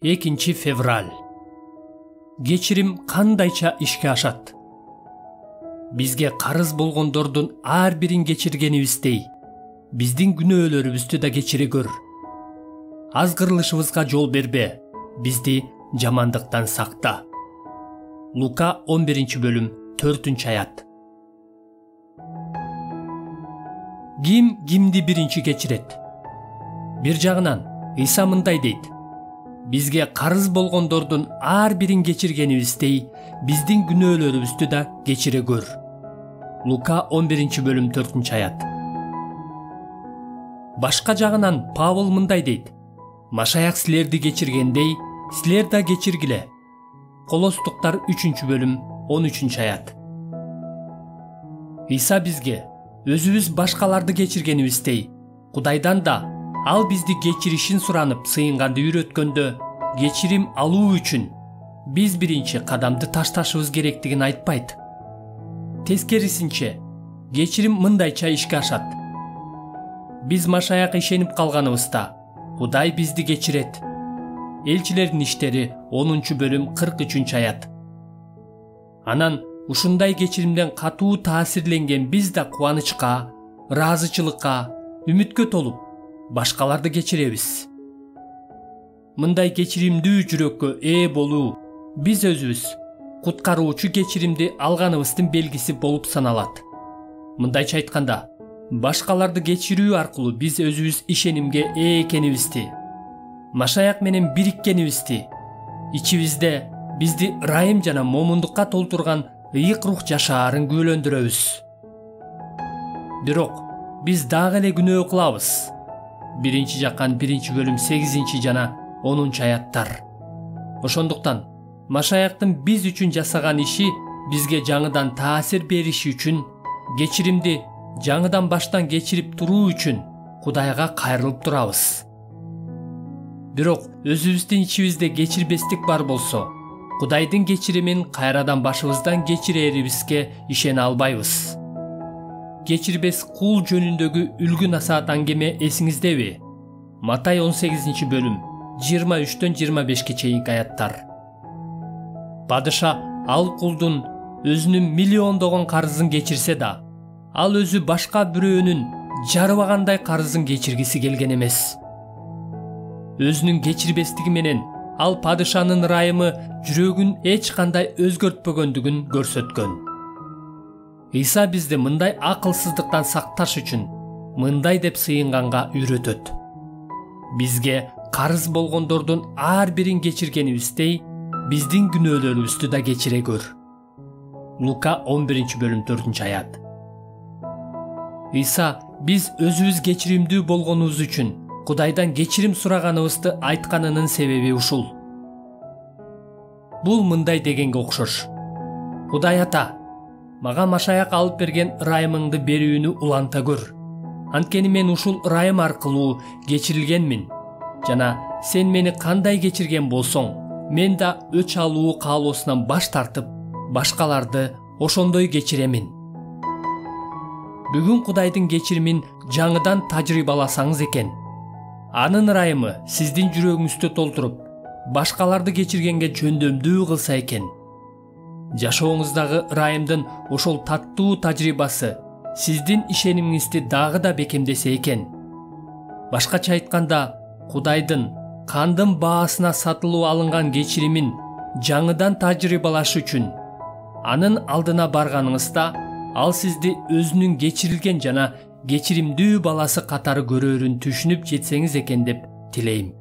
2-fevral. Кечирим кандайча ишке ашат? Бизге карыз болгондордун ар бирин кечиргенибиздей, биздин күнөөлөрүбүздү да кечире көр. Азгырылышыбызга жол бербе, бизди жамандыктан сакта. Лука 11-бөлүм 4-аят. Ким кимди биринчи кечирет? Бир жагынан Иса мындай дейт: бизге карыз болгондордун ар бирин кечиргенибиздей, биздин күнөөлөрүбүздү да кечире көр. Лука 11-бөлүм 4-аят. Башка жагынан Павыл мындай дейт: Машаяк силерди кечиргендей, силер да кечиргиле. Колостуктар 3-бөлүм 13-аят. Иса бизге өзүбүз башкаларды кечиргенибиздей, Кудайдан да ал бизди кечиришин суранып сыйынганды үйрөткөндө, кечирим алуу үчүн биз биринчи кадамды ташташыбыз керектигин айтпайт. Тескерисинче, кечирим мындайча ишке ашат. Биз Машаяк ишенип калганыбызда, Кудай бизди кечирет. Элчилердин иштери 10-бөлүм 43-аят. Анан ушундай кечиримден катуу таасирленген биз да кубанычка, ыраазычылыкка, үмүткө толуп, башкаларды кечиребиз. Мындай кечиримдүү жүрөккө ээ болуу биз өзүбүз куткаруучу кечиримди алганыбыздын белгиси болуп саналат. Мындайча айтканда, башкаларды кечирүү аркылуу биз өзүбүз ишенимге ээ экенибизди, Машаяк менен бириккенибизди, ичибизде бизди ырайым жана момундукка толтурган ыйык рух жашаарын күбөлөндүрөбүз. Бирок биз дагы эле күнөө кылабыз. 1-Жаккан 1-бөлүм 8 жана 10-аяттар. Ошондуктан Машаяктын биз үчүн жасаган иши бизге жаңыдан таасир бериши үчүн, кечиримди жаңыдан баштан кечирип туруу үчүн Кудайга кайрылып турабыз. Бирок өзүбүздүн ичибизде кечирбестик бар болсо, Кудайдын кечиримин кайрадан башыбыздан кечирерибизге ишене албайбыз. Кечирбес кул жөнүндөгү үлгү насаат аңгеме эсиңиздеби? Матай 18-бөлүм 23-25 чейинки аяттар. Падыша ал кулдун өзүнүн миллиондогон карызын кечирсе да, ал өзү башка бирөөнүн жарыбагандай карызын кечиргиси келген эмес. Өзүнүн кечирбестиги менен ал падышанын ырайымы жүрөгүн эч кандай өзгөртпөгөндүгүн көрсөткөн. Иса бизди мындай акылсыздыктан сакташ үчүн мындай деп сыйынганга үйрөтөт. Бизге карыз болгондордун ар бирин кечиргенибиздей, биздин күнөөлөрүбүздү да кечире көр. Лука 11-бөлүм 4-аят. Иса биз өзүбүз кечиримдүү болгонубуз үчүн Кудайдан кечирим сураганыбызды айтканынын себеби ушул. Бул мындай дегенге окшош: Кудай ата, мага Машаяк алып берген ырайымыңды берүүнү уланта көр. Анткени мен ушул ырайым аркылуу кечирилгенмин, жана сен мени кандай кечирген болсоң, мен да өч алуу каалоосунан баш тартып, башкаларды ошондой кечиремин. Бүгүн Кудайдын кечиримин жаңыдан тажрыйбаласаңыз экен, анын ырайымы сиздин жүрөгүңүздү толтуруп, башкаларды кечиргенге жөндөмдүү кылса экен, жашооңуздагы ырайымдын ошол таттуу тажрыйбасы сиздин ишенимиңизди дагы да бекемдесе экен. Башкача айтканда, Кудайдын кандын баасына сатылып алынган кечиримин жаңыдан тажрыйбалаш үчүн анын алдына барганыңызда, ал сизди өзүнүн кечирилген жана кечиримдүү баласы катары көрөөрүн түшүнүп жетсеңиз экен деп тилейм.